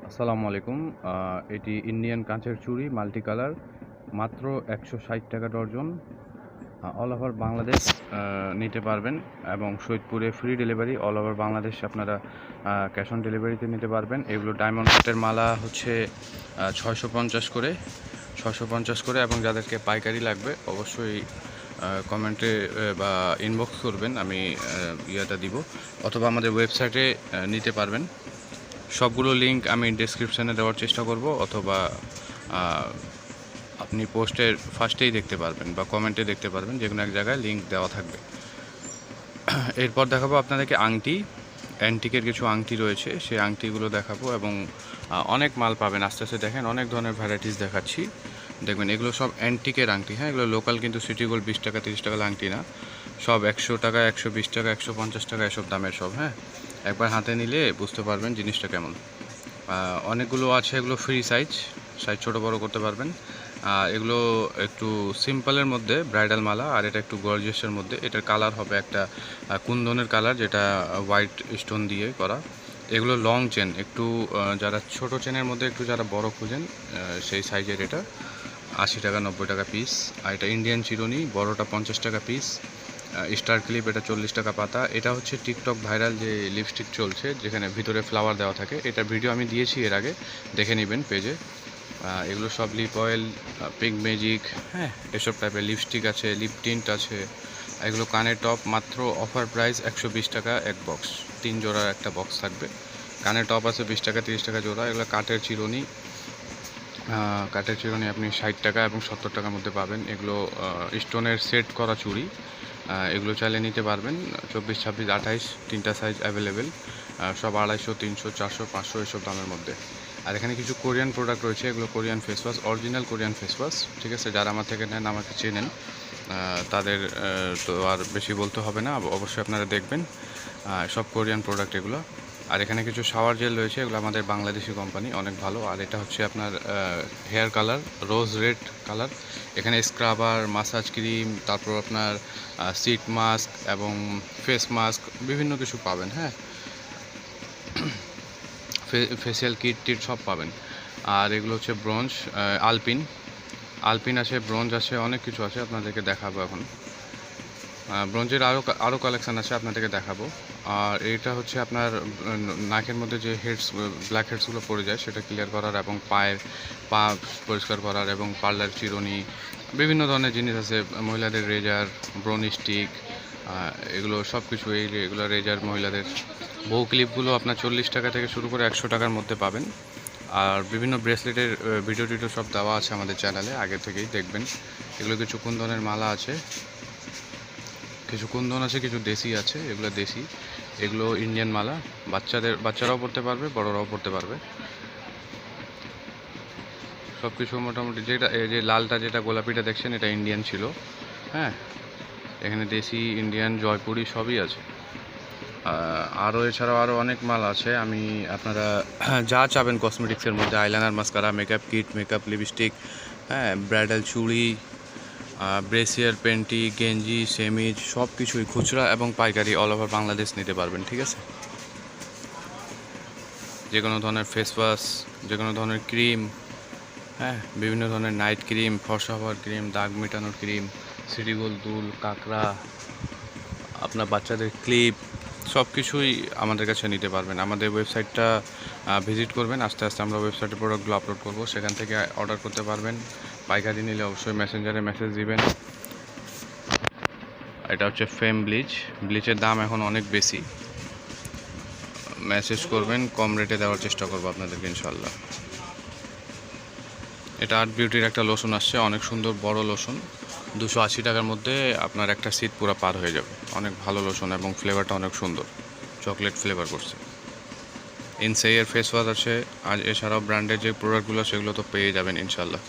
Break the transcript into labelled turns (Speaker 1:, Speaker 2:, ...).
Speaker 1: আসসালামু আলাইকুম। এটি ইন্ডিয়ান কাঁচের চুড়ি মাল্টি কালার, মাত্র ১৬০ টাকা ডর্জন। অল ওভার বাংলাদেশ নিতে পারবেন এবং সৈয়দপুরে free delivery. All over Bangladesh আপনারা ক্যাশ অন ডেলিভারিতে নিতে পারবেন। এগুলো ডায়মন্ড কাটের মালা হচ্ছে ৬৫০ করে এবং যাদেরকে পাইকারি লাগবে অবশ্যই কমেন্টে বা ইনবক্স করবেন, আমি ইয়েটা দিব, অথবা আমাদের ওয়েবসাইটে নিতে পারবেন। সবগুলো লিঙ্ক আমি ডেসক্রিপশানে দেওয়ার চেষ্টা করব, অথবা আপনি পোস্টের ফার্স্টেই দেখতে পারবেন বা কমেন্টে দেখতে পারবেন, যে কোনো এক জায়গায় লিঙ্ক দেওয়া থাকবে। এরপর দেখাবো আপনাদেরকে আংটি, অ্যান্টিকের কিছু আংটি রয়েছে, সেই আংটিগুলো দেখাবো এবং অনেক মাল পাবেন। আস্তে আস্তে দেখেন, অনেক ধরনের ভ্যারাইটিস দেখাচ্ছি, দেখবেন এগুলো সব অ্যান্টিকের আংটি। হ্যাঁ, এগুলো লোকাল কিন্তু সিটি গোল্ড 20 টাকা 30 টাকা আংটি না, সব 100 টাকা 120 টাকা 150 টাকা এসব দামের সব। হ্যাঁ, একবার হাতে নিলে বুঝতে পারবেন জিনিসটা কেমন। অনেকগুলো আছে, এগুলো ফ্রি সাইজ ছোটো বড়ো করতে পারবেন। এগুলো একটু সিম্পলের মধ্যে ব্রাইডাল মালা, আর এটা একটু গর্জিয়াসের মধ্যে। এটার কালার হবে একটা কুন্দনের কালার, যেটা হোয়াইট স্টোন দিয়ে করা। এগুলো লং চেন, একটু যারা ছোট চেনের মধ্যে একটু যারা বড় খুঁজেন সেই সাইজের। এটা 80 টাকা 90 টাকা পিস। আর এটা ইন্ডিয়ান চিরুনি, বড়টা 50 টাকা পিস। স্টার ক্লিপ, এটা 40 টাকা পাতা। এটা হচ্ছে টিকটক ভাইরাল যে লিপস্টিক চলছে, যেখানে ভিতরে ফ্লাওয়ার দেওয়া থাকে। এটা ভিডিও আমি দিয়েছি এর আগে, দেখে নেবেন পেজে। এগুলো সব লিপ অয়েল, পিঙ্ক ম্যাজিক, হ্যাঁ, এসব টাইপের লিপস্টিক আছে, লিপ টিন্ট আছে। এগুলো কানের টপ, মাত্র অফার প্রাইস 120 টাকা এক বক্স, 3 জোড়ার একটা বক্স থাকবে। কানের টপ আছে 20 টাকা 30 টাকা জোড়া। এগুলো কাঠের চিরুনি, আপনি 60 টাকা এবং 70 টাকার মধ্যে পাবেন। এগুলো স্টোনের সেট করা চুড়ি, এগুলো চাইলে নিতে পারবেন। 24 26 28 তিনটা সাইজ অ্যাভেলেবেল, সব 250 300 400 500 এসব দামের মধ্যে। আর এখানে কিছু কোরিয়ান প্রোডাক্ট রয়েছে, এগুলো Korean face wash, original Korean face wash. ঠিক আছে, যারা আমার থেকে নেন, আমাকে চেনেন, তাদের তো আর বেশি বলতে হবে না, অবশ্যই আপনারা দেখবেন। সব কোরিয়ান প্রোডাক্ট এগুলো। আর এখানে কিছু শাওয়ার জেল রয়েছে, এগুলো আমাদের বাংলাদেশি কোম্পানি, অনেক ভালো। আর এটা হচ্ছে আপনার হেয়ার কালার, রোজ রেড কালার। এখানে স্ক্রাবার, মাসাজ ক্রিম, তারপর আপনার সিট মাস্ক এবং ফেস মাস্ক, বিভিন্ন কিছু পাবেন। হ্যাঁ, ফেসিয়াল কিট টিট সব পাবেন। আর এগুলো হচ্ছে ব্রোঞ্জ, আলপিন আছে, ব্রোঞ্জ আছে, অনেক কিছু আছে, আপনাদেরকে দেখাবো এখন। ব্রোঞ্জের আরও কালেকশান আছে, আপনাদেরকে দেখাবো। আর এটা হচ্ছে আপনার নাকের মধ্যে যে ব্ল্যাক হেডসগুলো পড়ে যায়, সেটা ক্লিয়ার করার এবং পা পরিষ্কার করার, এবং পার্লার চিরুনি, বিভিন্ন ধরনের জিনিস আছে। মহিলাদের রেজার, ব্রোন স্টিক, এগুলো সব কিছু। এগুলো রেজার মহিলাদের। বউ ক্লিপগুলো আপনার 40 টাকা থেকে শুরু করে 100 টাকার মধ্যে পাবেন। আর বিভিন্ন ব্রেসলেটের ভিডিও টিডিও সব দেওয়া আছে আমাদের চ্যানেলে, আগে থেকেই দেখবেন। এগুলো কিছু কুন্দনের মালা আছে, কিছু কুন্দন আছে, কিছু দেশি আছে। এগুলো দেশি, এগুলো ইন্ডিয়ান মালা। বাচ্চারাও পড়তে পারবে, বড়রাও পড়তে পারবে। সব কিছু মোটামুটি। যেটা এই যে লালটা, যেটা গোলাপিটা দেখছেন, এটা ইন্ডিয়ান ছিল। হ্যাঁ, এখানে দেশি, ইন্ডিয়ান, জয়পুরি সবই আছে। আরও এছাড়াও আরও অনেক মাল আছে। আমি আপনারা যা চাবেন কসমেটিক্সের মধ্যে, eyeliner, mascara, makeup kit, makeup lipstick, হ্যাঁ, ব্রাইডাল চুড়ি, ব্রেসিয়ার, পেন্টি, গেঞ্জি, সেমিজ, সব কিছুই খুচরা এবং পাইকারি অল ওভার বাংলাদেশ নিতে পারবেন। ঠিক আছে, যে কোনো ধরনের ফেস ওয়াশ, যে কোনো ধরনের ক্রিম, হ্যাঁ, বিভিন্ন ধরনের নাইট ক্রিম, ফর্সা হওয়ার ক্রিম, দাগ মেটানোর ক্রিম, সিটি গোল্ড দুল, কাঁকড়া, আপনার বাচ্চাদের ক্লিপ, সব কিছুই আমাদের কাছে নিতে পারবেন। আমাদের ওয়েবসাইটটা ভিজিট করবেন, আস্তে আস্তে আমরা ওয়েবসাইটে প্রোডাক্টগুলো আপলোড করব, সেখান থেকে অর্ডার করতে পারবেন। পাইকারি নিলে অবশ্যই মেসেঞ্জারে মেসেজ দিবেন। এটা হচ্ছে ফেম ব্লিচের দাম এখন অনেক বেশি, মেসেজ করবেন, কম রেটে দেওয়ার চেষ্টা করবো আপনাদেরকে ইনশাল্লাহ। এটা আর্ট বিউটির একটা লোশন আসছে, অনেক সুন্দর বড় লোশন, 280 টাকার মধ্যে আপনার একটা সিট পুরো পার হয়ে যাবে। অনেক ভালো লোশন এবং ফ্লেভারটা অনেক সুন্দর, চকলেট ফ্লেভার করছে। ইনসেইয়ের ফেস ওয়াশ আছে। আর এছাড়াও ব্র্যান্ডের যে প্রোডাক্টগুলো, সেগুলো তো পেয়ে যাবেন ইনশাল্লাহ।